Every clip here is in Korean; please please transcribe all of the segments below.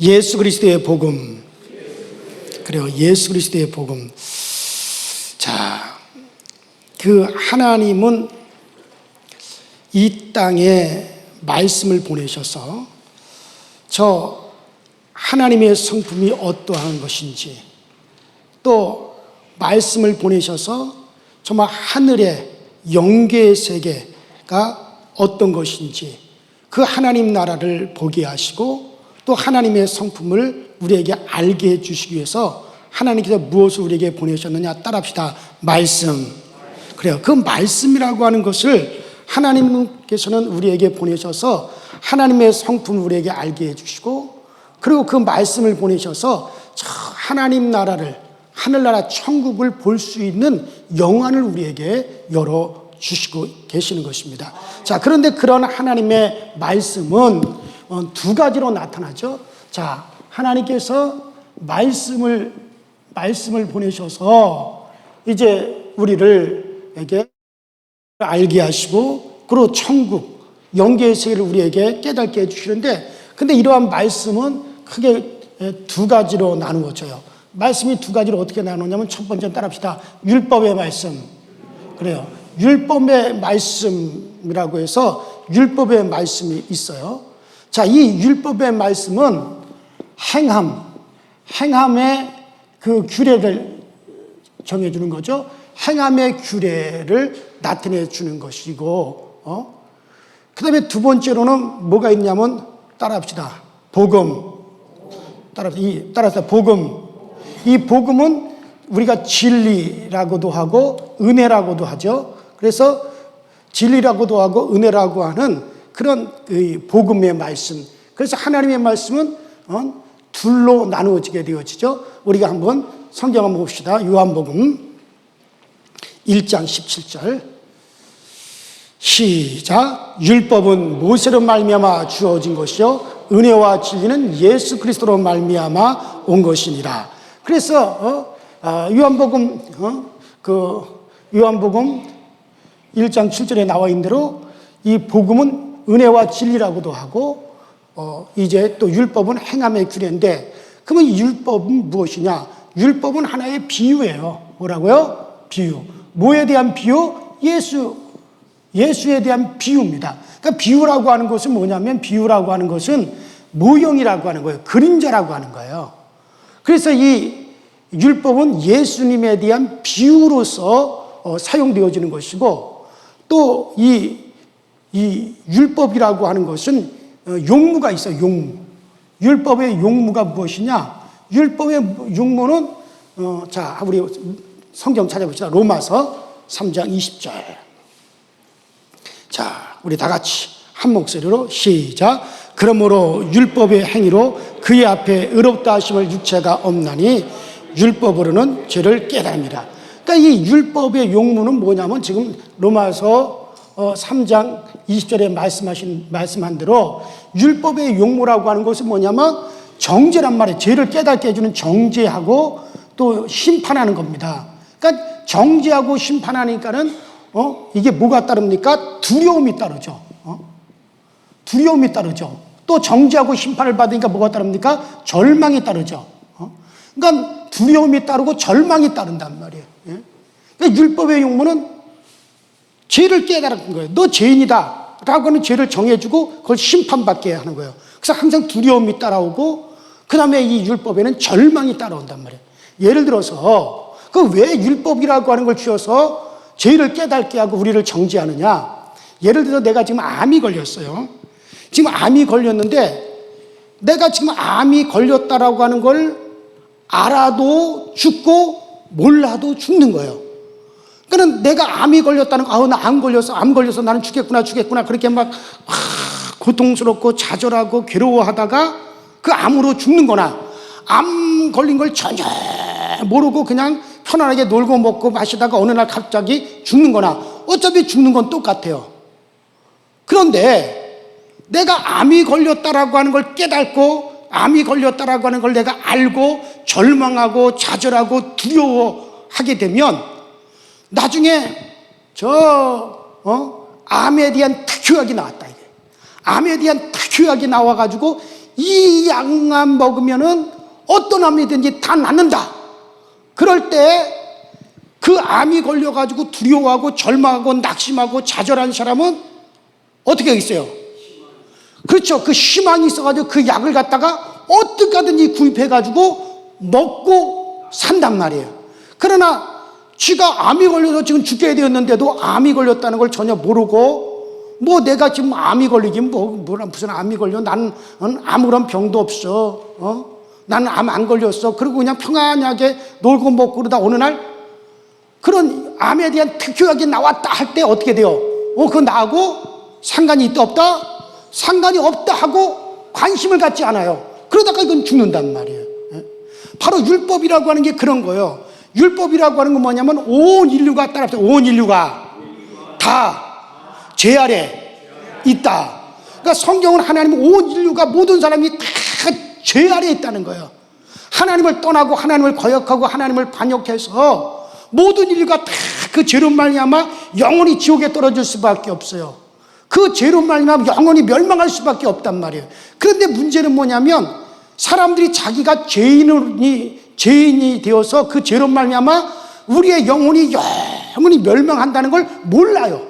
예수 그리스도의 복음. 그래요. 예수 그리스도의 복음. 자, 그 하나님은 이 땅에 말씀을 보내셔서 저 하나님의 성품이 어떠한 것인지, 또 말씀을 보내셔서 정말 하늘의 영계의 세계가 어떤 것인지 그 하나님 나라를 보게 하시고, 또 하나님의 성품을 우리에게 알게 해주시기 위해서 하나님께서 무엇을 우리에게 보내셨느냐? 따라합시다. 말씀. 그래요. 그 말씀이라고 하는 것을 하나님께서는 우리에게 보내셔서 하나님의 성품을 우리에게 알게 해주시고, 그리고 그 말씀을 보내셔서 저 하나님 나라를, 하늘나라 천국을 볼 수 있는 영안을 우리에게 열어주시고 계시는 것입니다. 자, 그런데 그런 하나님의 말씀은 두 가지로 나타나죠. 자, 하나님께서 말씀을 보내셔서 이제 우리에게 알게 하시고, 그리고 천국, 영계의 세계를 우리에게 깨닫게 해주시는데, 근데 이러한 말씀은 크게 두 가지로 나누어져요. 말씀이 두 가지로 어떻게 나누냐면, 첫 번째는 따라합시다. 율법의 말씀. 그래요. 율법의 말씀이라고 해서 율법의 말씀이 있어요. 자, 이 율법의 말씀은 행함의 그 규례를 정해주는 거죠. 행함의 규례를 나타내 주는 것이고, 그 다음에 두 번째로는 뭐가 있냐면, 따라합시다. 복음. 따라합시다. 복음. 이 복음은 우리가 진리라고도 하고 은혜라고도 하죠. 그래서 진리라고도 하고 은혜라고 하는 그런 복음의 말씀. 그래서 하나님의 말씀은 둘로 나누어지게 되어지죠. 우리가 한번 성경 한번 봅시다. 요한복음 1장 17절 시작. 율법은 모세로 말미암아 주어진 것이요 은혜와 진리는 예수 그리스도로 말미암아 온 것이니라. 그래서 요한복음 1장 7절에 나와 있는 대로 이 복음은 은혜와 진리라고도 하고, 이제 또 율법은 행함의 규례인데, 그러면 이 율법은 무엇이냐? 율법은 하나의 비유예요. 뭐라고요? 비유. 뭐에 대한 비유? 예수에 대한 비유입니다. 그러니까 비유라고 하는 것은 뭐냐면, 비유라고 하는 것은 모형이라고 하는 거예요. 그림자라고 하는 거예요. 그래서 이 율법은 예수님에 대한 비유로서 사용되어지는 것이고, 또 이 율법이라고 하는 것은 용무가 있어요. 용무. 율법의 용무가 무엇이냐? 율법의 용무는 자, 우리 성경 찾아봅시다. 로마서 3장 20절. 자, 우리 다 같이 한 목소리로 시작. 그러므로 율법의 행위로 그의 앞에 의롭다 하심을 육체가 없나니 율법으로는 죄를 깨달습니다. 그러니까 이 율법의 용무는 뭐냐면, 지금 로마서 3장 20절에 말씀한 대로 율법의 용무라고 하는 것은 뭐냐면 정죄란 말이에요. 죄를 깨닫게 해주는 정죄하고 또 심판하는 겁니다. 그러니까 정죄하고 심판하니까는 이게 뭐가 따릅니까? 두려움이 따르죠. 두려움이 따르죠. 또 정죄하고 심판을 받으니까 뭐가 따릅니까? 절망이 따르죠. 그러니까 두려움이 따르고 절망이 따른단 말이에요. 그러니까 율법의 용무는 죄를 깨달은 거예요. 너 죄인이다 라고 하는 죄를 정해주고 그걸 심판받게 하는 거예요. 그래서 항상 두려움이 따라오고, 그 다음에 이 율법에는 절망이 따라온단 말이에요. 예를 들어서 그 왜 율법이라고 하는 걸 주어서 죄를 깨닫게 하고 우리를 정죄하느냐? 예를 들어서 내가 지금 암이 걸렸어요. 지금 암이 걸렸는데, 내가 지금 암이 걸렸다라고 하는 걸 알아도 죽고 몰라도 죽는 거예요. 그러니까 내가 암이 걸렸다는 거, 나 암 걸려서 나는 죽겠구나 그렇게 막 고통스럽고 좌절하고 괴로워하다가 그 암으로 죽는 거나, 암 걸린 걸 전혀 모르고 그냥 편안하게 놀고 먹고 마시다가 어느 날 갑자기 죽는 거나, 어차피 죽는 건 똑같아요. 그런데 내가 암이 걸렸다라고 하는 걸 깨닫고, 암이 걸렸다라고 하는 걸 내가 알고 절망하고 좌절하고 두려워하게 되면, 나중에 암에 대한 특효약이 나왔다. 이게 암에 대한 특효약이 나와가지고 이 약만 먹으면은 어떤 암이든지 다 낫는다. 그럴 때 그 암이 걸려가지고 두려워하고 절망하고 낙심하고 좌절한 사람은 어떻게 하겠어요? 그렇죠. 그 희망이 있어가지고 그 약을 갖다가 어떻게 하든지 구입해가지고 먹고 산단 말이에요. 그러나 쥐가 암이 걸려서 지금 죽게 되었는데도 암이 걸렸다는 걸 전혀 모르고 뭐 내가 지금 암이 걸리긴 무슨 암이 걸려. 나는 아무런 병도 없어. 나는 암 안 걸렸어. 그리고 그냥 평안하게 놀고 먹고 그러다 어느 날 그런 암에 대한 특효약이 나왔다 할 때 어떻게 돼요? 그거 나하고 상관이 있다 없다? 상관이 없다 하고 관심을 갖지 않아요. 그러다가 이건 죽는단 말이에요. 바로 율법이라고 하는 게 그런 거예요. 율법이라고 하는 건 뭐냐면 온 인류가 따라합시다. 온 인류가 다 죄 아래 있다. 그러니까 성경은 하나님은 온 인류가 모든 사람이 다 죄 아래 있다는 거예요. 하나님을 떠나고 하나님을 거역하고 하나님을 반역해서 모든 인류가 다 그 죄로 말미암아 영원히 지옥에 떨어질 수밖에 없어요. 그 죄로 말미암아 영원히 멸망할 수밖에 없단 말이에요. 그런데 문제는 뭐냐면 사람들이 자기가 죄인이 되어서 그 죄로 말미암아 우리의 영혼이 영원히 멸망한다는 걸 몰라요.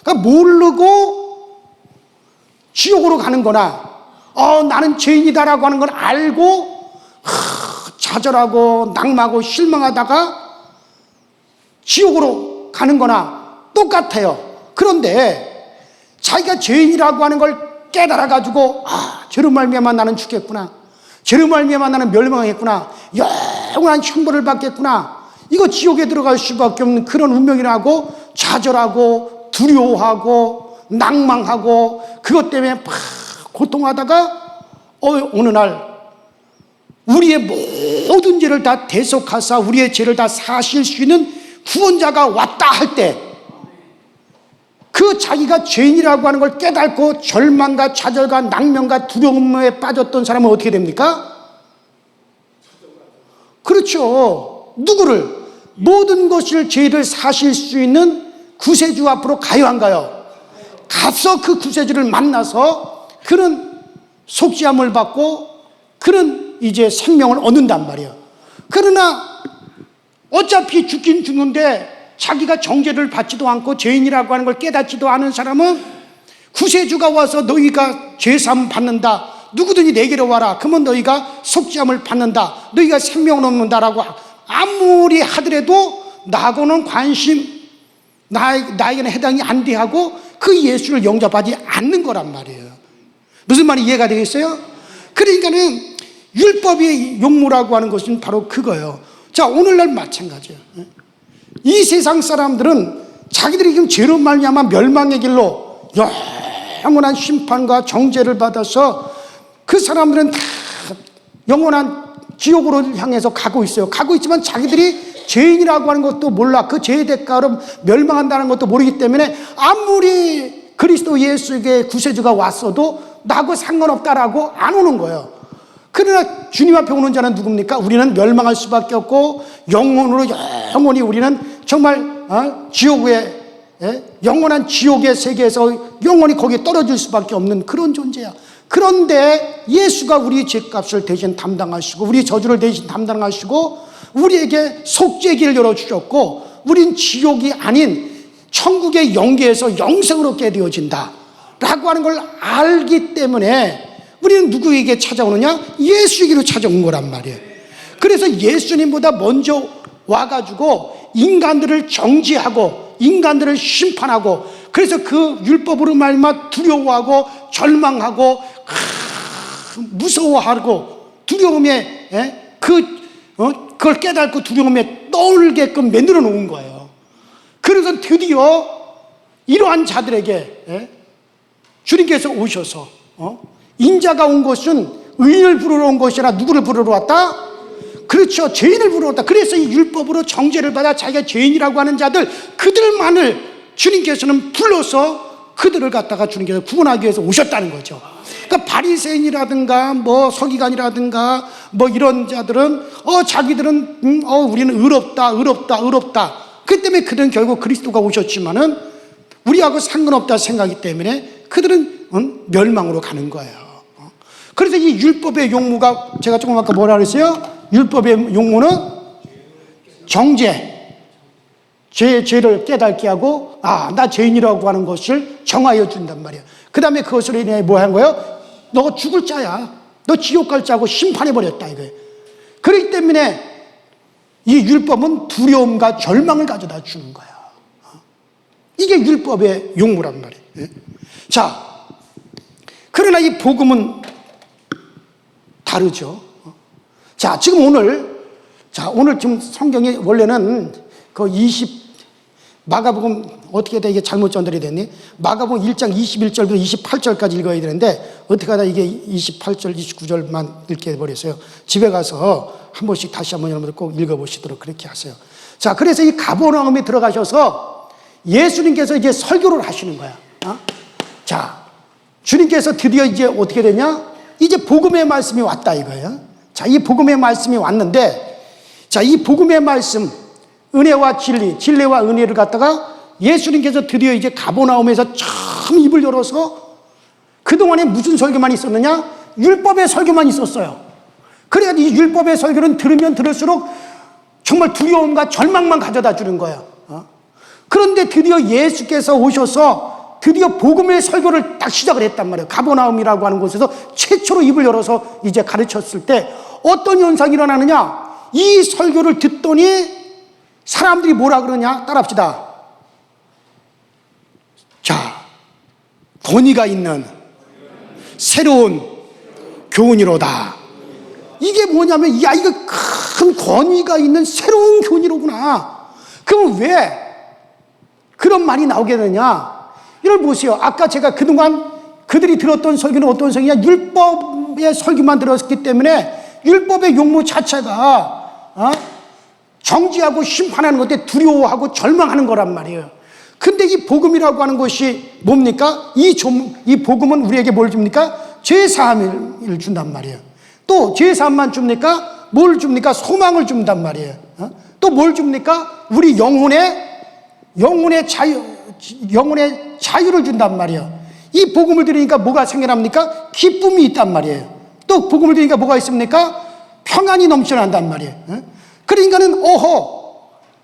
그러니까 모르고 지옥으로 가는 거나 나는 죄인이다라고 하는 걸 알고 좌절하고 낙마하고 실망하다가 지옥으로 가는 거나 똑같아요. 그런데 자기가 죄인이라고 하는 걸 깨달아가지고 죄로 말미암아 나는 죽겠구나, 죄로 말미암아 나는 멸망했구나, 영원한 형벌을 받겠구나, 이거 지옥에 들어갈 수밖에 없는 그런 운명이라고 좌절하고 두려워하고 낭망하고 그것 때문에 막 고통하다가 어느 날 우리의 모든 죄를 다 대속하사 우리의 죄를 다 사실 수 있는 구원자가 왔다 할 때 그 자기가 죄인이라고 하는 걸 깨닫고 절망과 좌절과 낭명과 두려움에 빠졌던 사람은 어떻게 됩니까? 그렇죠. 누구를? 모든 것을 죄를 사실 수 있는 구세주 앞으로 가요 안 가요? 가서 그 구세주를 만나서 그런 속죄함을 받고 그런 이제 생명을 얻는단 말이에요. 그러나 어차피 죽긴 죽는데 자기가 정죄를 받지도 않고 죄인이라고 하는 걸 깨닫지도 않은 사람은 구세주가 와서 너희가 죄사함 받는다, 누구든지 내게로 와라, 그러면 너희가 속죄함을 받는다, 너희가 생명을 얻는다라고 아무리 하더라도 나하고는 나에게는 해당이 안 돼 하고 그 예수를 영접하지 않는 거란 말이에요. 무슨 말이 이해가 되겠어요? 그러니까는 율법의 용무라고 하는 것은 바로 그거예요. 자, 오늘날 마찬가지예요. 이 세상 사람들은 자기들이 지금 죄로 말미암아 멸망의 길로 영원한 심판과 정죄를 받아서 그 사람들은 다 영원한 지옥으로 향해서 가고 있어요. 가고 있지만 자기들이 죄인이라고 하는 것도 몰라. 그 죄의 대가로 멸망한다는 것도 모르기 때문에 아무리 그리스도 예수에게 구세주가 왔어도 나하고 상관없다라고 안 오는 거예요. 그러나 주님 앞에 오는 자는 누굽니까? 우리는 멸망할 수밖에 없고 영원으로 영원히 우리는 정말 지옥의 영원한 지옥의 세계에서 영원히 거기에 떨어질 수밖에 없는 그런 존재야. 그런데 예수가 우리 죄값을 대신 담당하시고 우리 저주를 대신 담당하시고 우리에게 속죄기를 열어주셨고 우린 지옥이 아닌 천국의 영계에서 영생으로 깨 되어진다 라고 하는 걸 알기 때문에 우리는 누구에게 찾아오느냐? 예수에게로 찾아온 거란 말이에요. 그래서 예수님보다 먼저 와가지고 인간들을 정죄하고 인간들을 심판하고 그래서 그 율법으로 말미암아 두려워하고 절망하고 무서워하고 두려움에 그걸 깨닫고 두려움에 떨게끔 만들어 놓은 거예요. 그래서 드디어 이러한 자들에게 주님께서 오셔서 인자가 온 것은 의인을 부르러 온 것이 아니라 누구를 부르러 왔다? 그렇죠. 죄인을 부르러 왔다. 그래서 이 율법으로 정죄를 받아 자기가 죄인이라고 하는 자들 그들만을 주님께서는 불러서 그들을 갖다가 주님께서 구원하기 위해서 오셨다는 거죠. 그러니까 바리새인이라든가 뭐 서기관이라든가 뭐 이런 자들은 자기들은 우리는 의롭다. 그 때문에 그들은 결국 그리스도가 오셨지만은 우리하고 상관없다 생각하기 때문에 그들은 멸망으로 가는 거예요. 그래서 이 율법의 용무가 제가 조금 아까 뭐라 그랬어요? 율법의 용무는 정죄, 죄를 깨닫게 하고 나 죄인이라고 하는 것을 정하여 준단 말이에요. 그 다음에 그것으로 인해 뭐 한 거예요? 너 죽을 자야, 너 지옥 갈 자고 심판해버렸다 이거예요. 그렇기 때문에 이 율법은 두려움과 절망을 가져다 주는 거야. 이게 율법의 용무란 말이에요. 자, 그러나 이 복음은 다르죠. 자, 지금 오늘 지금 성경이 원래는 마가복음 어떻게 다 이게 잘못 전달이 됐니? 마가복음 1장 21절부터 28절까지 읽어야 되는데 어떻게 하다 이게 28절, 29절만 읽게 해버렸어요. 집에 가서 한 번씩 다시 한번 여러분들 꼭 읽어보시도록 그렇게 하세요. 자, 그래서 이 가버나움에 들어가셔서 예수님께서 이제 설교를 하시는 거야. 자, 주님께서 드디어 이제 어떻게 되냐? 이제 복음의 말씀이 왔다 이거예요. 자, 이 복음의 말씀이 왔는데, 자, 이 복음의 말씀, 은혜와 진리와 은혜를 갖다가 예수님께서 드디어 이제 가버나움에서 처음 입을 열어서 그동안에 무슨 설교만 있었느냐? 율법의 설교만 있었어요. 그래야 이 율법의 설교는 들으면 들을수록 정말 두려움과 절망만 가져다 주는 거야. 그런데 드디어 예수께서 오셔서 드디어 복음의 설교를 딱 시작을 했단 말이에요. 가버나움이라고 하는 곳에서 최초로 입을 열어서 이제 가르쳤을 때 어떤 현상이 일어나느냐? 이 설교를 듣더니 사람들이 뭐라 그러냐? 따라합시다. 자, 권위가 있는 새로운 교훈이로다. 이게 뭐냐면, 야, 이거 큰 권위가 있는 새로운 교훈이로구나. 그럼 왜 그런 말이 나오게 되냐? 이걸 보세요. 아까 제가 그동안 그들이 들었던 설교는 어떤 설교냐? 율법의 설교만 들었기 때문에 율법의 용무 자체가 정죄하고 심판하는 것에 두려워하고 절망하는 거란 말이에요. 근데 이 복음이라고 하는 것이 뭡니까? 이 복음은 우리에게 뭘 줍니까? 죄사함을 준단 말이에요. 또 죄사함만 줍니까? 뭘 줍니까? 소망을 준단 말이에요. 또 뭘 줍니까? 우리 영혼의 자유를 준단 말이에요. 이 복음을 들으니까 뭐가 생겨납니까? 기쁨이 있단 말이에요. 또 복음을 들으니까 뭐가 있습니까? 평안이 넘쳐난단 말이에요. 그러니까는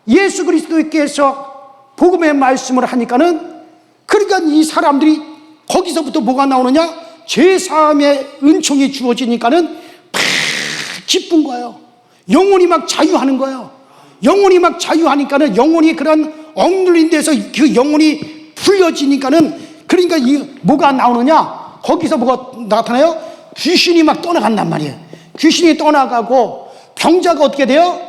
예수 그리스도께서 복음의 말씀을 하니까는, 그러니까 이 사람들이 거기서부터 뭐가 나오느냐? 죄사함의 은총이 주어지니까는 기쁜 거예요. 영혼이 막 자유하는 거예요. 영혼이 막 자유하니까는, 영혼이 그런 억눌린 데서 그 영혼이 풀려지니까는, 그러니까 뭐가 나오느냐? 거기서 뭐가 나타나요? 귀신이 막 떠나간단 말이에요. 귀신이 떠나가고 병자가 어떻게 돼요?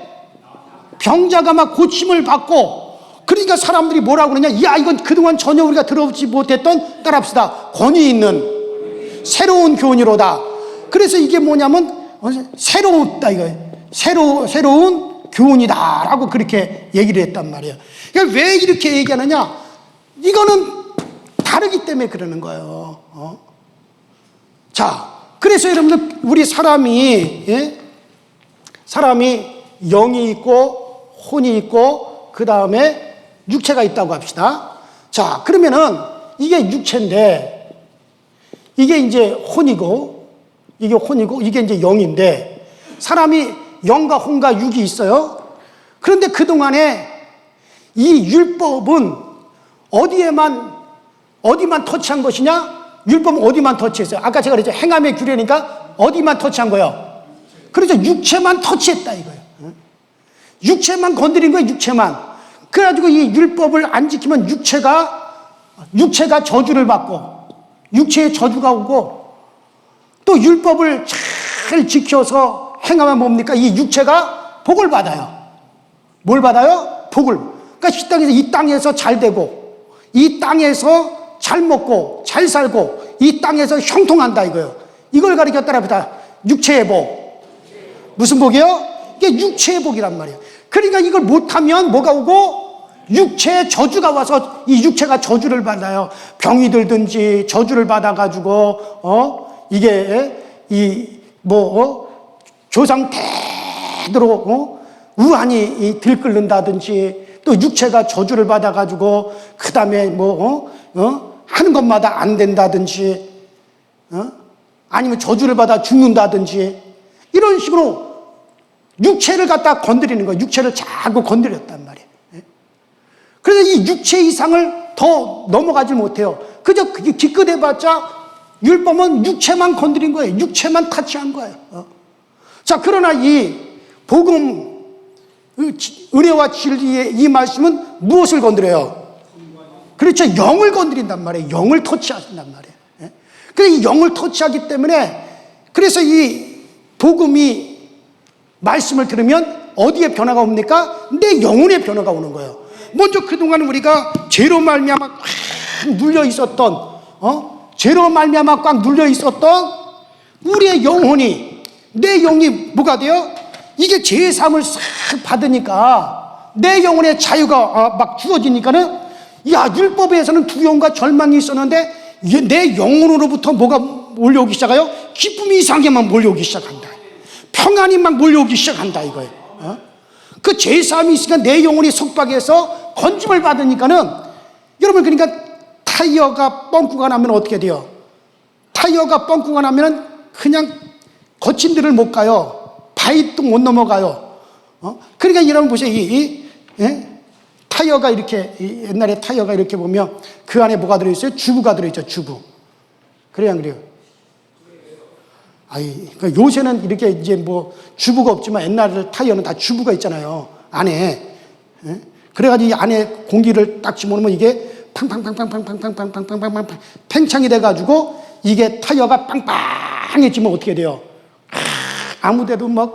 병자가 막 고침을 받고, 그러니까 사람들이 뭐라고 그러냐? 야, 이건 그동안 전혀 우리가 들어보지 못했던, 따라합시다, 권위 있는 새로운 교훈이로다. 그래서 이게 뭐냐면 새롭다 이거예요. 새로운 교훈이다라고 그렇게 얘기를 했단 말이에요. 그러니까 왜 이렇게 얘기하느냐? 이거는 다르기 때문에 그러는 거예요. 자, 그래서 여러분들, 우리 사람이 영이 있고 혼이 있고 그 다음에 육체가 있다고 합시다. 자, 그러면은 이게 육체인데, 이게 이제 혼이고 이게 이제 영인데, 사람이 영과 혼과 육이 있어요. 그런데 그동안에 이 율법은 어디만 터치한 것이냐? 율법은 어디만 터치했어요? 아까 제가 그랬죠. 행함의 규례니까 어디만 터치한 거예요? 그래서 육체만 터치했다 이거예요. 육체만 건드린 거예요. 육체만. 그래가지고 이 율법을 안 지키면 육체가 저주를 받고, 육체의 저주가 오고, 또 율법을 잘 지켜서 행하면 뭡니까? 이 육체가 복을 받아요. 뭘 받아요? 복을. 그러니까 이 땅에서 잘 되고, 이 땅에서 잘 먹고 잘 살고, 이 땅에서 형통한다 이거예요. 이걸 가리켜 따라합니다. 육체의 복. 무슨 복이요? 이게 육체의 복이란 말이에요. 그러니까 이걸 못하면 뭐가 오고? 육체의 저주가 와서 이 육체가 저주를 받아요. 병이 들든지 저주를 받아가지고 이게 조상 대대로 우환이 들끓는다든지, 또 육체가 저주를 받아가지고 그 다음에 하는 것마다 안 된다든지, 아니면 저주를 받아 죽는다든지 이런 식으로 육체를 갖다 건드리는 거예요. 육체를 자꾸 건드렸단 말이에요. 그래서 이 육체 이상을 더 넘어가지 못해요. 그저 기껏해봤자 율법은 육체만 건드린 거예요. 육체만 타치한 거예요. 자, 그러나 이 복음, 은혜와 진리의 이 말씀은 무엇을 건드려요? 그렇죠. 영을 건드린단 말이에요. 영을 터치하신단 말이에요. 그래서 이 영을 터치하기 때문에 그래서 이 복음이 말씀을 들으면 어디에 변화가 옵니까? 내 영혼에 변화가 오는 거예요. 먼저 그동안 우리가 죄로 말미암아 꽉 눌려 있었던 죄로 말미암아 꽉 눌려 있었던 우리의 영혼이 내 영이 뭐가 돼요? 이게 죄의 사함을 싹 받으니까 내 영혼의 자유가 막 주어지니까는 야, 율법에서는 두려움과 절망이 있었는데 내 영혼으로부터 뭐가 몰려오기 시작해요? 기쁨이 이상하게만 몰려오기 시작한다. 평안이 막 몰려오기 시작한다 이거예요. 그 죄사함이 있으니까 내 영혼이 속박해서 건짐을 받으니까는 여러분, 그러니까 타이어가 뻥꾸가 나면 어떻게 돼요? 타이어가 뻥꾸가 나면 그냥 거친 데를 못 가요. 바위도 못 넘어가요. 그러니까 여러분 보세요. 타이어가 이렇게 옛날에 타이어가 이렇게 보면 그 안에 뭐가 들어있어요? 주부가 들어있죠. 주부. 그래요, 안 그래요? 그러니까 요새는 이렇게 이제 뭐 주부가 없지만 옛날 타이어는 다 주부가 있잖아요. 안에. 그래가지고 이 안에 공기를 딱 집어넣으면 이게 팡팡팡팡팡팡팡팡팡팡팡 팽창이 돼가지고 이게 타이어가 빵빵해지면 어떻게 돼요? 아무데도 막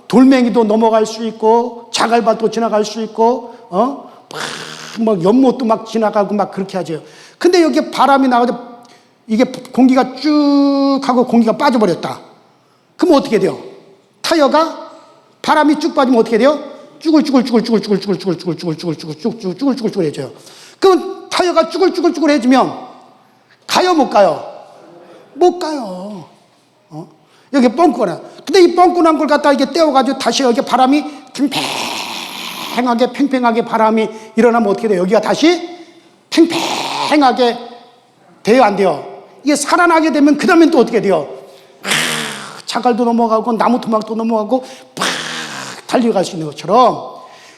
돌멩이도 넘어갈 수 있고 자갈밭도 지나갈 수 있고 막 연못도 막 지나가고 막 그렇게 하죠. 근데 여기 바람이 나가서 이게 공기가 쭉 하고 공기가 빠져버렸다. 그럼 어떻게 돼요? 타이어가 바람이 쭉 빠지면 어떻게 돼요? 쭈글쭈글쭈글쭈글쭈글쭈글쭈글쭈글쭈글쭈글쭈글쭈글쭈글쭈글해져요. 그럼 타이어가 쭈글쭈글쭈글해지면 가요, 못 가요? 못 가요. 여기 뻥꾸나. 근데 이 뻥꾸난 걸 갖다 이게 떼어가지고 다시 여기 바람이 팽팽하게 바람이 일어나면 어떻게 돼요? 여기가 다시 팽팽하게 돼요, 안 돼요? 이게 살아나게 되면 그 다음엔 또 어떻게 돼요? 자갈도 넘어가고 나무 토막도 넘어가고 팍 달려갈 수 있는 것처럼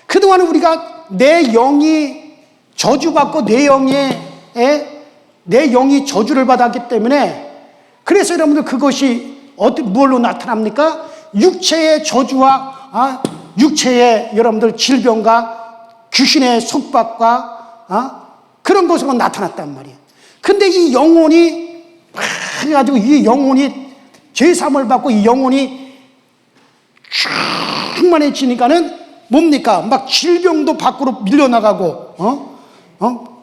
그동안은 우리가 내 영이 저주받고 내 영이 저주를 받았기 때문에 그래서 여러분들 그것이 뭘로 나타납니까? 육체의 저주와 육체의 여러분들 질병과 귀신의 속박과 그런 것으로 나타났단 말이에요. 근데 이 영혼이 그래가지고 이 영혼이 죄사함을 받고 이 영혼이 충만해지니까는 뭡니까? 막 질병도 밖으로 밀려나가고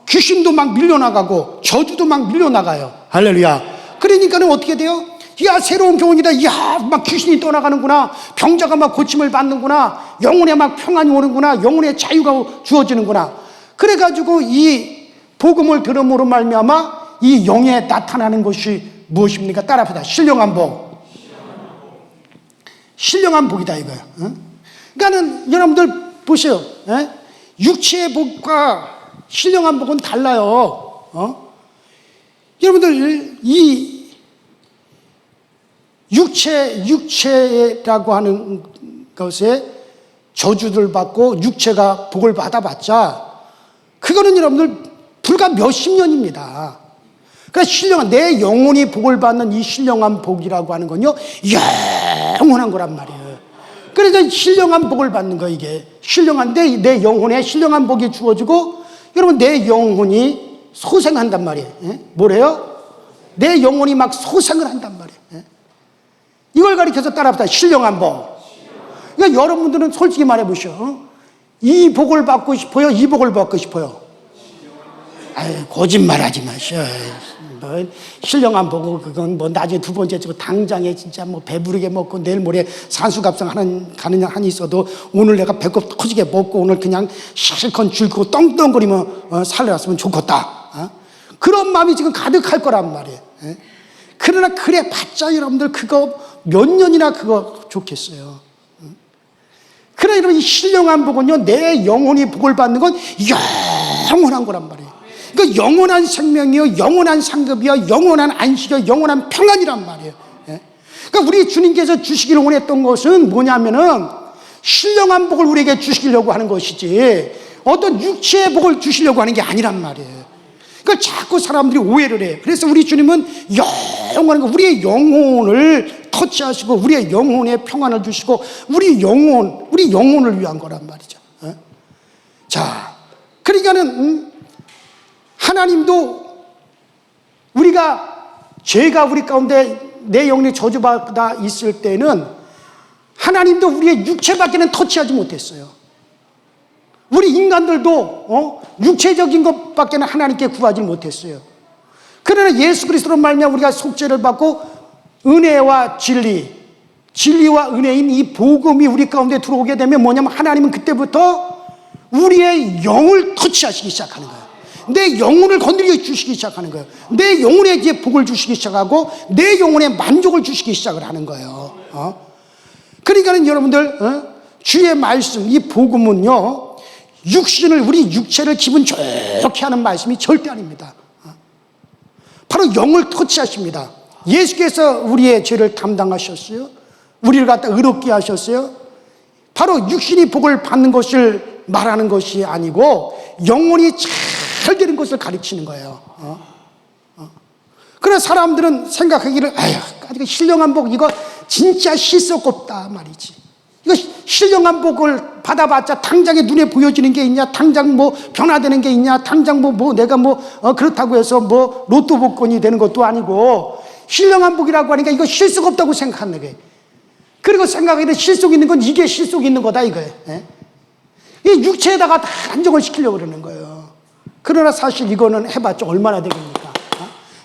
귀신도 막 밀려나가고 저주도 막 밀려나가요. 할렐루야. 그러니까는 어떻게 돼요? 야, 새로운 교훈이다. 야, 막 귀신이 떠나가는구나. 병자가 막 고침을 받는구나. 영혼에 막 평안이 오는구나. 영혼의 자유가 주어지는구나. 그래가지고 이 복음을 들음으로 말미암아 이 영에 나타나는 것이 무엇입니까? 따라합시다. 신령한 복. 신령한 복이다 이거예요. 그러니까는 여러분들 보세요. 육체의 복과 신령한 복은 달라요. 여러분들 이 육체라고 하는 것에 저주를 받고 육체가 복을 받아봤자 그거는 여러분들 불과 몇십 년입니다. 그러니까 신령한 내 영혼이 복을 받는 이 신령한 복이라고 하는 건요 영원한 거란 말이에요. 그래서 신령한 복을 받는 거 이게 신령한데 내 영혼에 신령한 복이 주어지고 여러분 내 영혼이 소생한단 말이에요. 뭐래요? 내 영혼이 막 소생을 한단 말이에요. 이걸 가리켜서 따라합시다. 신령한 복. 그러니까 여러분들은 솔직히 말해보시오. 이 복을 받고 싶어요? 이 복을 받고 싶어요? 거짓말하지 마시오. 뭐 신령한 복은 그건 뭐 나중에 두 번째 주고 당장에 진짜 뭐 배부르게 먹고 내일 모레 산수갑상 가는 한이 있어도 오늘 내가 배꼽 터지게 먹고 오늘 그냥 실컷 줄고 떵떵거리며 살아났으면 좋겠다. 그런 마음이 지금 가득할 거란 말이에요. 그러나 그래 봤자 여러분들 그거 몇 년이나 그거 좋겠어요. 그러나 여러분 이 신령한 복은요 내 영혼이 복을 받는 건 영원한 거란 말이에요. 그 영원한 생명이요, 영원한 상급이요, 영원한 안식이요, 영원한 평안이란 말이에요. 예? 그러니까 우리 주님께서 주시기를 원했던 것은 뭐냐면은 신령한 복을 우리에게 주시려고 하는 것이지 어떤 육체의 복을 주시려고 하는 게 아니란 말이에요. 그러니까 자꾸 사람들이 오해를 해요. 그래서 우리 주님은 영원한 거, 우리의 영혼을 터치하시고 우리의 영혼에 평안을 주시고 우리 영혼을 위한 거란 말이죠. 예? 자, 그러니까는 하나님도 우리가 죄가 우리 가운데 내 영혼이 저주받아 있을 때는 하나님도 우리의 육체밖에는 터치하지 못했어요. 우리 인간들도 육체적인 것밖에는 하나님께 구하지 못했어요. 그러나 예수 그리스도로 말미암아 우리가 속죄를 받고 은혜와 진리와 은혜인 이 복음이 우리 가운데 들어오게 되면 뭐냐면 하나님은 그때부터 우리의 영을 터치하시기 시작하는 거예요. 내 영혼을 건드려 주시기 시작하는 거예요. 내 영혼에 이제 복을 주시기 시작하고 내 영혼에 만족을 주시기 시작을 하는 거예요. 그러니까는 여러분들 주의 말씀, 이 복음은요, 우리 육체를 기분 좋게 하는 말씀이 절대 아닙니다. 바로 영을 터치하십니다. 예수께서 우리의 죄를 담당하셨어요. 우리를 갖다 의롭게 하셨어요. 바로 육신이 복을 받는 것을 말하는 것이 아니고 영혼이 잘 되는 것을 가르치는 거예요. 그래서 사람들은 생각하기를 아유, 신령한 복 이거 진짜 실속없다 말이지. 이거 신령한 복을 받아봤자 당장에 눈에 보여지는 게 있냐, 당장 뭐 변화되는 게 있냐, 당장 뭐 내가 그렇다고 해서 로또 복권이 되는 것도 아니고 신령한 복이라고 하니까 이거 실속 없다고 생각하는 거예요. 그리고 생각하기를 실속 있는 건 이게 실속 있는 거다 이거예요. 이 육체에다가 다 안정을 시키려고 그러는 거예요. 그러나 사실 이거는 해봤자 얼마나 되겠습니까?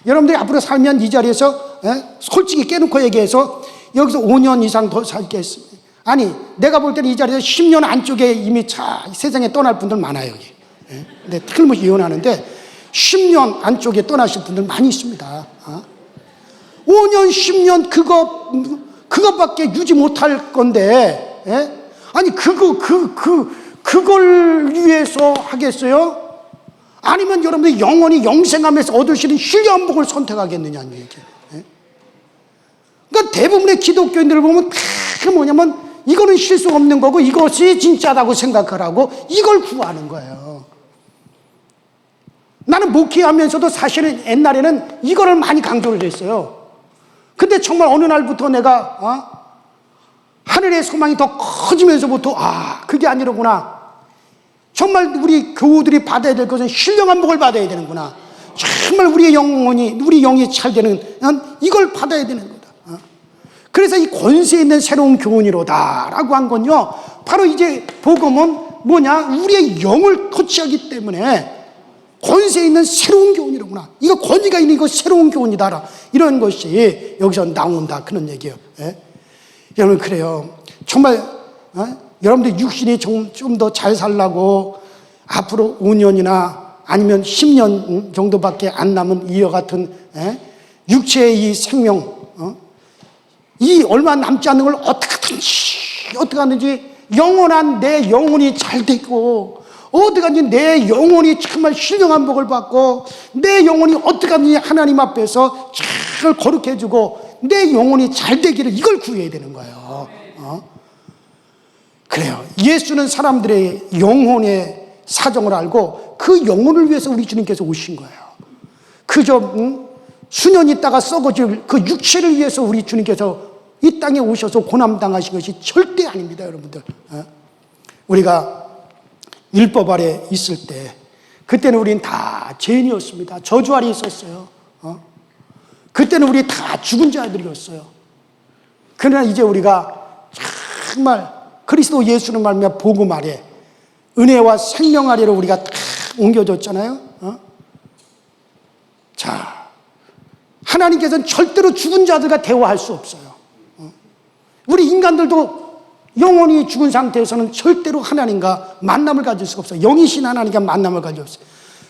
여러분들이 앞으로 살면 이 자리에서 솔직히 깨놓고 얘기해서 여기서 5년 이상 더 살겠습니다. 아니, 내가 볼 때는 이 자리에서 10년 안쪽에 이미 세상에 떠날 분들 많아요, 여기. 근데 틀림없이 예언하는데 10년 안쪽에 떠나실 분들 많이 있습니다. 5년, 10년 그것밖에 유지 못할 건데, 아니, 그걸 위해서 하겠어요? 아니면 여러분들이 영원히 영생하면서 얻을 수 있는 신령한 복을 선택하겠느냐는 얘기예요. 그러니까 대부분의 기독교인들을 보면 다 뭐냐면 이거는 실속 없는 거고 이것이 진짜다고 생각하라고 이걸 구하는 거예요. 나는 목회하면서도 사실은 옛날에는 이거를 많이 강조를 했어요. 근데 정말 어느 날부터 내가 하늘의 소망이 더 커지면서부터 그게 아니로구나. 정말 우리 교우들이 받아야 될 것은 신령한 복을 받아야 되는구나. 정말 우리 영이 잘 되는 이걸 받아야 되는 거다. 그래서 이 권세 있는 새로운 교훈이로다라고 한 건요, 바로 이제 복음은 뭐냐, 우리의 영을 터치하기 때문에 권세 있는 새로운 교훈이로구나. 이거 권위가 있는 이거 새로운 교훈이다. 이런 것이 여기서 나온다. 그런 얘기예요. 여러분, 그래요. 정말 여러분들 육신이 좀 더 잘 살라고 앞으로 5년이나 아니면 10년 정도밖에 안 남은 이와 같은 육체의 이 생명, 이 얼마 남지 않는 걸 어떻게 하든지 영원한 내 영혼이 잘 되고, 어떻게 하든지 내 영혼이 정말 신령한 복을 받고, 내 영혼이 어떻게 하든지 하나님 앞에서 잘 거룩해지고 내 영혼이 잘 되기를, 이걸 구해야 되는 거예요. 그래요. 예수는 사람들의 영혼의 사정을 알고 그 영혼을 위해서 우리 주님께서 오신 거예요. 그저 수년 있다가 썩어질 그 육체를 위해서 우리 주님께서 이 땅에 오셔서 고난당하신 것이 절대 아닙니다, 여러분들. 우리가 율법 아래 있을 때 그때는 우린 다 죄인이었습니다. 저주 아래 있었어요. 그때는 우리 다 죽은 자들이었어요. 그러나 이제 우리가 정말 그리스도 예수는 말미암아 복음 아래, 은혜와 생명 아래로 우리가 다 옮겨졌잖아요. 자, 하나님께서는 절대로 죽은 자들과 대화할 수 없어요. 우리 인간들도 영원히 죽은 상태에서는 절대로 하나님과 만남을 가질 수가 없어요. 영이신 하나님과 만남을 가질 수 없어요.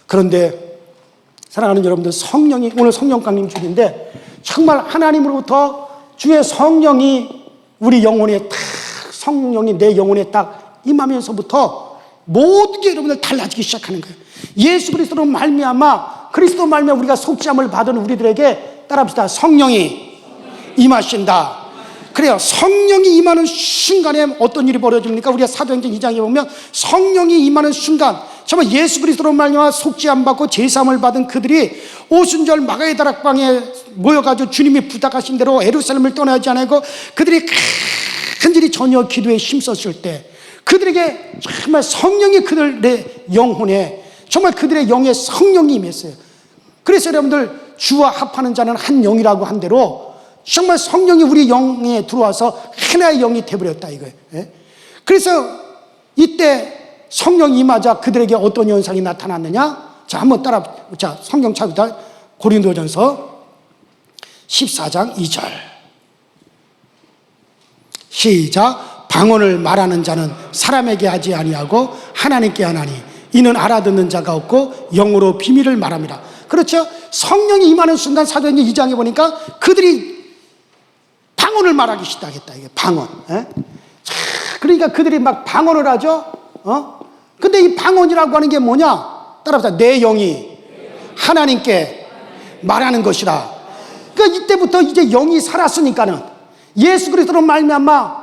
그런데 사랑하는 여러분들, 성령이, 오늘 성령 강림 주일인데 정말 하나님으로부터 주의 성령이 우리 영혼에 딱, 성령이 내 영혼에 딱 임하면서부터 모든 게 여러분들 달라지기 시작하는 거예요. 예수 그리스도로 말미암아, 그리스도 말미암아 우리가 속죄함을 받은 우리들에게 따라합시다. 성령이 임하신다. 그래요. 성령이 임하는 순간에 어떤 일이 벌어집니까? 우리가 사도행전 2장에 보면 성령이 임하는 순간, 정말 예수 그리스도로 말미암아 속죄함 받고 제사함을 받은 그들이 오순절 마가의 다락방에 모여가지고 주님이 부탁하신 대로 예루살렘을 떠나지 않고 그들이 간절히 전혀 기도에 힘썼을 때, 그들에게 정말 성령이 그들의 영혼에, 정말 그들의 영에 성령이 임했어요. 그래서 여러분들, 주와 합하는 자는 한 영이라고 한 대로 정말 성령이 우리 영에 들어와서 하나의 영이 되어버렸다 이거예요. 그래서 이때 성령이 임하자 그들에게 어떤 현상이 나타났느냐? 자, 한번 자, 성경 찾으다 고린도전서 14장 2절 시작. 방언을 말하는 자는 사람에게 하지 아니하고 하나님께 하나니 이는 알아듣는 자가 없고 영으로 비밀을 말합니다. 그렇죠? 성령이 임하는 순간 사도행전 2장에 보니까 그들이 방언을 말하기 시작했다. 이게 방언. 자, 그러니까 그들이 막 방언을 하죠. 근데 이 방언이라고 하는 게 뭐냐? 따라합시다. 내 영이 하나님께 말하는 것이라. 그러니까 이때부터 이제 영이 살았으니까는 예수 그리스도로 말미암아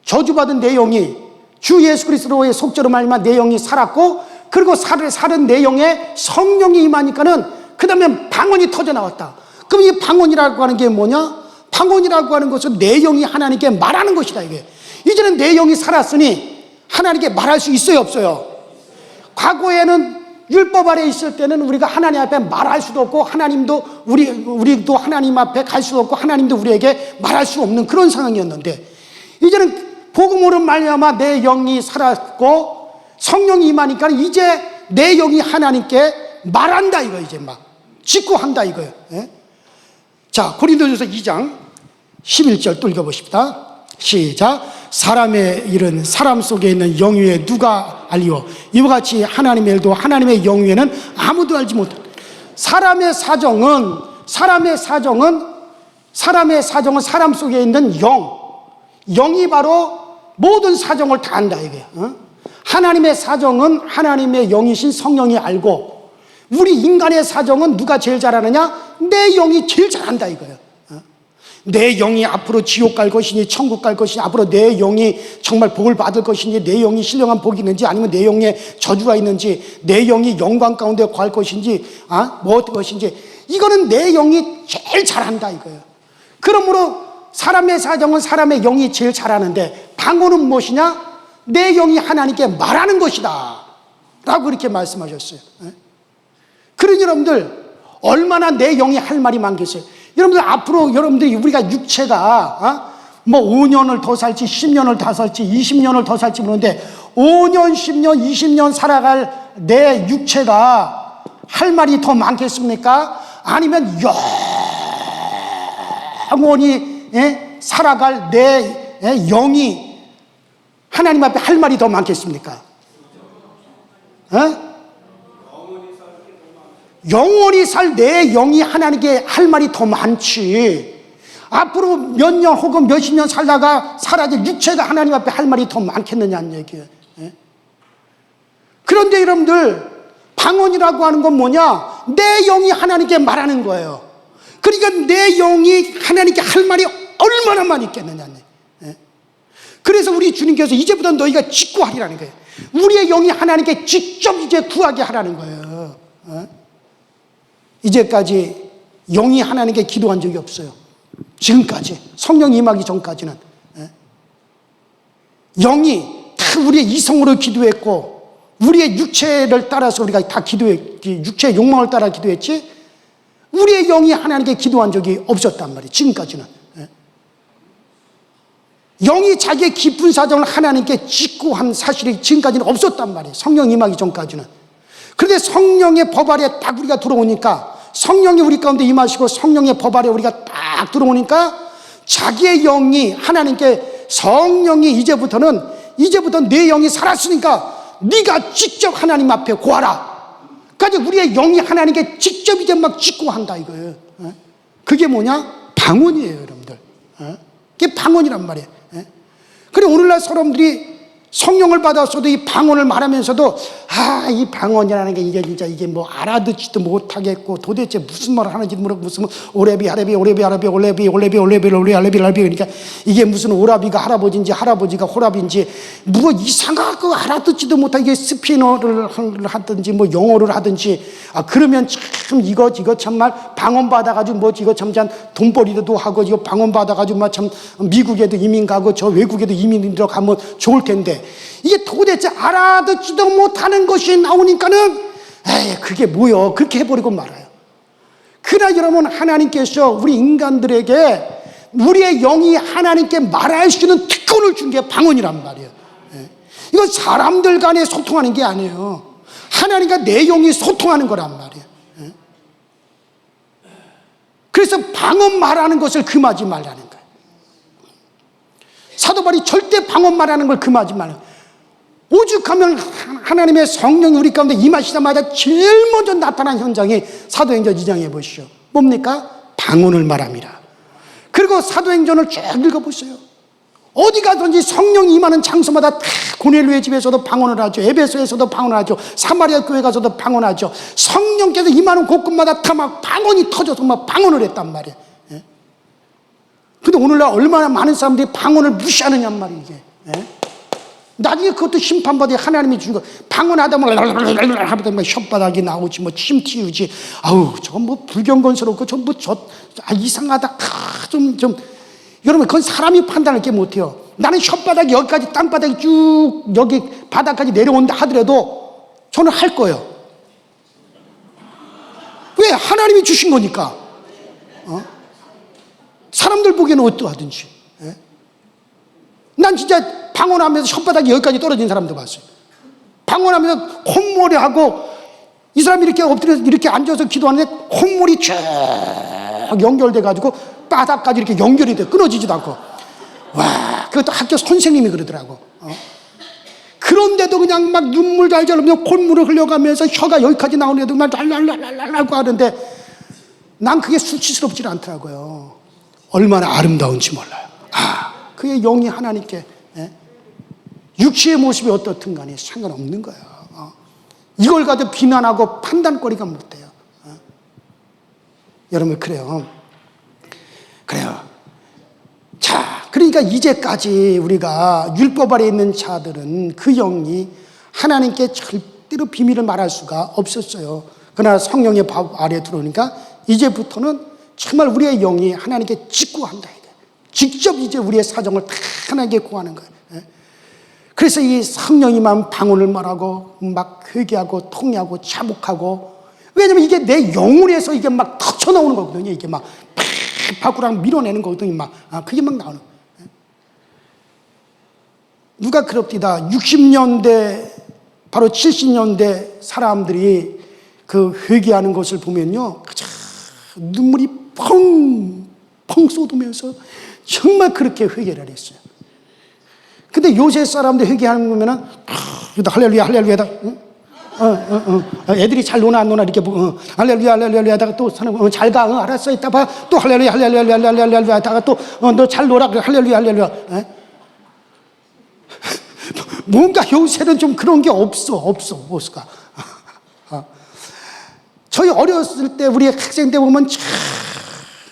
저주받은 내 영이 주 예수 그리스도의 속죄로 말미암아 내 영이 살았고, 그리고 살은 내 영에 성령이 임하니까는 그 다음에 방언이 터져 나왔다. 그럼 이 방언이라고 하는 게 뭐냐? 방언이라고 하는 것은 내 영이 하나님께 말하는 것이다. 이게 이제는 내 영이 살았으니 하나님께 말할 수 있어요, 없어요? 과거에는 율법 아래 있을 때는 우리가 하나님 앞에 말할 수도 없고, 하나님도 우리도 하나님 앞에 갈 수도 없고, 하나님도 우리에게 말할 수 없는 그런 상황이었는데, 이제는 복음으로 말미암아 내 영이 살았고 성령이 임하니까 이제 내 영이 하나님께 말한다 이거, 이제 막 직구한다 이거예요. 자, 고린도전서 2장 11절 또 읽어보십시다. 시작. 사람의 일은 사람 속에 있는 영위에 누가 알리오? 이와 같이 하나님의 일도 하나님의 영위에는 아무도 알지 못해. 사람의 사정은 사람 속에 있는 영이 바로 모든 사정을 다 안다 이게. 하나님의 사정은 하나님의 영이신 성령이 알고, 우리 인간의 사정은 누가 제일 잘 아느냐? 내 영이 제일 잘 안다 이거예요. 내 영이 앞으로 지옥 갈 것이니 천국 갈 것이니, 앞으로 내 영이 정말 복을 받을 것이니, 내 영이 신령한 복이 있는지 아니면 내 영에 저주가 있는지, 내 영이 영광 가운데 갈 것인지 뭐 어떤 것인지, 이거는 내 영이 제일 잘한다 이거예요. 그러므로 사람의 사정은 사람의 영이 제일 잘하는데, 방언은 무엇이냐? 내 영이 하나님께 말하는 것이다 라고 이렇게 말씀하셨어요. 그러니 여러분들, 얼마나 내 영이 할 말이 많겠어요. 여러분들, 앞으로 여러분들이 우리가 육체가 뭐 5년을 더 살지 10년을 더 살지 20년을 더 살지 모르는데, 5년 10년 20년 살아갈 내 육체가 할 말이 더 많겠습니까? 아니면 영원히 살아갈 내 영이 하나님 앞에 할 말이 더 많겠습니까? 영원히 살 내 영이 하나님께 할 말이 더 많지. 앞으로 몇 년 혹은 몇십 년 살다가 사라질 육체가 하나님 앞에 할 말이 더 많겠느냐는 얘기예요. 그런데 여러분들, 방언이라고 하는 건 뭐냐? 내 영이 하나님께 말하는 거예요. 그러니까 내 영이 하나님께 할 말이 얼마나 많이 있겠느냐는. 그래서 우리 주님께서 이제부터 너희가 직구하리라는 거예요. 우리의 영이 하나님께 직접 이제 구하게 하라는 거예요. 이제까지 영이 하나님께 기도한 적이 없어요. 지금까지, 성령 임하기 전까지는 영이 다 우리의 이성으로 기도했고, 우리의 육체를 따라서 우리가 다 기도했지, 육체의 욕망을 따라 기도했지, 우리의 영이 하나님께 기도한 적이 없었단 말이에요. 지금까지는. 영이 자기의 깊은 사정을 하나님께 직구한 사실이 지금까지는 없었단 말이에요. 성령 임하기 전까지는. 그런데 성령의 법 아래 딱 우리가 들어오니까, 성령이 우리 가운데 임하시고 성령의 법 아래 우리가 딱 들어오니까, 자기의 영이 하나님께, 성령이 이제부터 내 영이 살았으니까 네가 직접 하나님 앞에 구하라. 그러니까 우리의 영이 하나님께 직접 이제 막 직구한다 이거예요. 그게 뭐냐? 방언이에요, 여러분들. 그게 방언이란 말이에요. 그래, 오늘날 사람들이 성령을 받았어도 이 방언을 말하면서도 이 방언이라는 게 이게 진짜 이게 뭐 알아듣지도 못하겠고 도대체 무슨 말을 하는지도 모르고 무슨 오레비 하레비 오레비 하레비 올레비 올레비 올레비 올레비 할레비 할레비 그러니까 이게 무슨 오라비가 할아버지인지 할아버지가 호랍인지 뭐 이상하고 알아듣지도 못하게 이게 스페인어를 하든지 뭐 영어를 하든지 그러면 참 이거 정말 방언 받아가지고 뭐 이거 참 돈벌이도 하고 이거 방언 받아가지고 막 참 미국에도 이민 가고 저 외국에도 이민 들어가면 좋을 텐데 이게 도대체 알아듣지도 못하는 것이 나오니까는 그게 뭐요? 그렇게 해버리고 말아요. 그러나 여러분 하나님께서 우리 인간들에게 우리의 영이 하나님께 말할 수 있는 특권을 준 게 방언이란 말이에요. 이건 사람들 간에 소통하는 게 아니에요. 하나님과 내 영이 소통하는 거란 말이에요. 그래서 방언 말하는 것을 금하지 말라는 거예요. 사도 바울이 절대 방언 말하는 걸 금하지 말라는 거예요. 오죽하면 하나님의 성령이 우리 가운데 임하시자마자 제일 먼저 나타난 현장이 사도행전 2장에 보시죠. 뭡니까? 방언을 말합니다. 그리고 사도행전을 쭉 읽어보세요. 어디 가든지 성령이 임하는 장소마다 다 고넬료의 집에서도 방언을 하죠. 에베소에서도 방언을 하죠. 사마리아 교회 가서도 방언하죠. 성령께서 임하는 곳곳마다 다 막 방언이 터져서 막 방언을 했단 말이에요. 근데 오늘날 얼마나 많은 사람들이 방언을 무시하느냐 말이에요. 이게. 나중에 그것도 심판받아 하나님이 준 거. 방언하다 보면 하다 뭐 혓바닥이 나오지 뭐 침 튀우지. 저건 뭐 불경건스럽고 이상하다. 좀 여러분 그건 사람이 판단할 게 못해요. 나는 혓바닥이 여기까지 땅바닥이 쭉 여기 바닥까지 내려온다 하더라도 저는 할 거예요. 왜? 하나님이 주신 거니까. 사람들 보기에는 어떠하든지. 난 진짜 방언하면서 혓바닥이 여기까지 떨어진 사람도 봤어요. 방언하면서 콧물이하고 이 사람이 이렇게 엎드려서 이렇게 앉아서 기도하는데 콧물이 쭉 연결돼 가지고 바닥까지 이렇게 연결이 돼 끊어지지도 않고. 와, 그것도 학교 선생님이 그러더라고. 그런데도 그냥 막 눈물 잘잘 흘리면서 콧물을 흘려가면서 혀가 여기까지 나오는데도 막 랄랄랄랄랄랄고 하는데 난 그게 수치스럽지 않더라고요. 얼마나 아름다운지 몰라요. 그의 영이 하나님께 육체의 모습이 어떻든 간에 상관없는 거예요. 이걸 가지고 비난하고 판단거리가 못 돼요. 여러분 그래요. 자, 그러니까 이제까지 우리가 율법 아래 있는 자들은 그 영이 하나님께 절대로 비밀을 말할 수가 없었어요. 그러나 성령의 밥 아래 들어오니까 이제부터는 정말 우리의 영이 하나님께 직구한다. 직접 이제 우리의 사정을 다 하나님께 구하는 거예요. 그래서 이 성령이만 방언을 말하고 막 회개하고 통회하고 자복하고, 왜냐면 이게 내 영혼에서 이게 막 터쳐나오는 거거든요. 이게 막 밖으로 밀어내는 거거든요. 그게 막 나오는 거예요. 누가 그럽디다 60년대 바로 70년대 사람들이 그 회개하는 것을 보면요, 눈물이 펑펑 쏟으면서 정말 그렇게 회개를 했어요. 근데 요새 사람들 회개하는 거 보면은 할렐루야 할렐루야다. 애들이 잘 노나 안 노나 이렇게 보고 할렐루야 할렐루야 하다가 또 사람 잘 가. 알았어 이따 봐. 또 할렐루야 할렐루야 할렐루야 하다가 또 너 잘 놀아. 할렐루야 할렐루야. 뭔가 요새는 좀 그런 게 없을까? 저희 어렸을 때 우리 학생 때 보면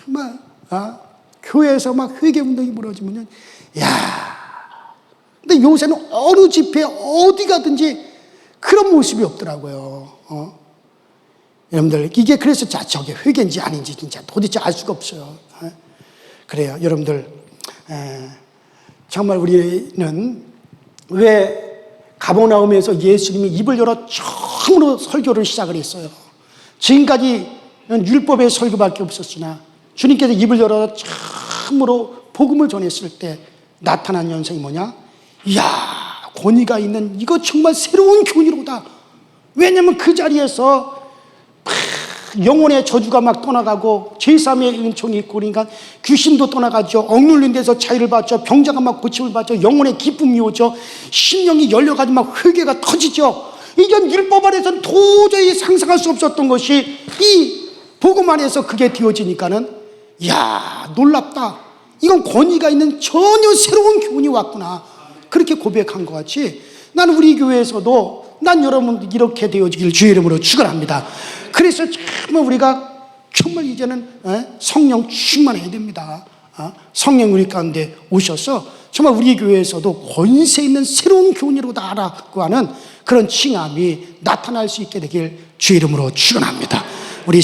정말 교회에서 막 회개 운동이 벌어지면 근데 요새는 어느 집회 어디 가든지 그런 모습이 없더라고요. 여러분들 이게 그래서 저게 회개인지 아닌지 진짜 도대체 알 수가 없어요. 그래요, 여러분들. 정말 우리는 왜 가버나움에서 예수님이 입을 열어 처음으로 설교를 시작을 했어요. 지금까지 율법의 설교밖에 없었으나 주님께서 입을 열어 처음으로 복음을 전했을 때 나타난 현상이 뭐냐? 이야, 권위가 있는, 이거 정말 새로운 교리로다. 왜냐면 그 자리에서 영혼의 저주가 막 떠나가고 제3의 은총이 있고, 그러니까 귀신도 떠나가죠. 억눌린 데서 자유를 받죠. 병자가 막 고침을 받죠. 영혼의 기쁨이 오죠. 심령이 열려가지고 막 회개가 터지죠. 이전 율법 안에서는 도저히 상상할 수 없었던 것이 이 복음 안에서 그게 되어지니까는 이야, 놀랍다. 이건 권위가 있는 전혀 새로운 교훈이 왔구나. 그렇게 고백한 것 같이 나는 우리 교회에서도 난 여러분 이렇게 되어지길 주의 이름으로 축원합니다. 그래서 정말 우리가 정말 이제는 성령 충만해야 됩니다. 성령 우리 가운데 오셔서 정말 우리 교회에서도 권세 있는 새로운 교훈이로다라고 하는 그런 칭함이 나타날 수 있게 되길 주의 이름으로 축원합니다.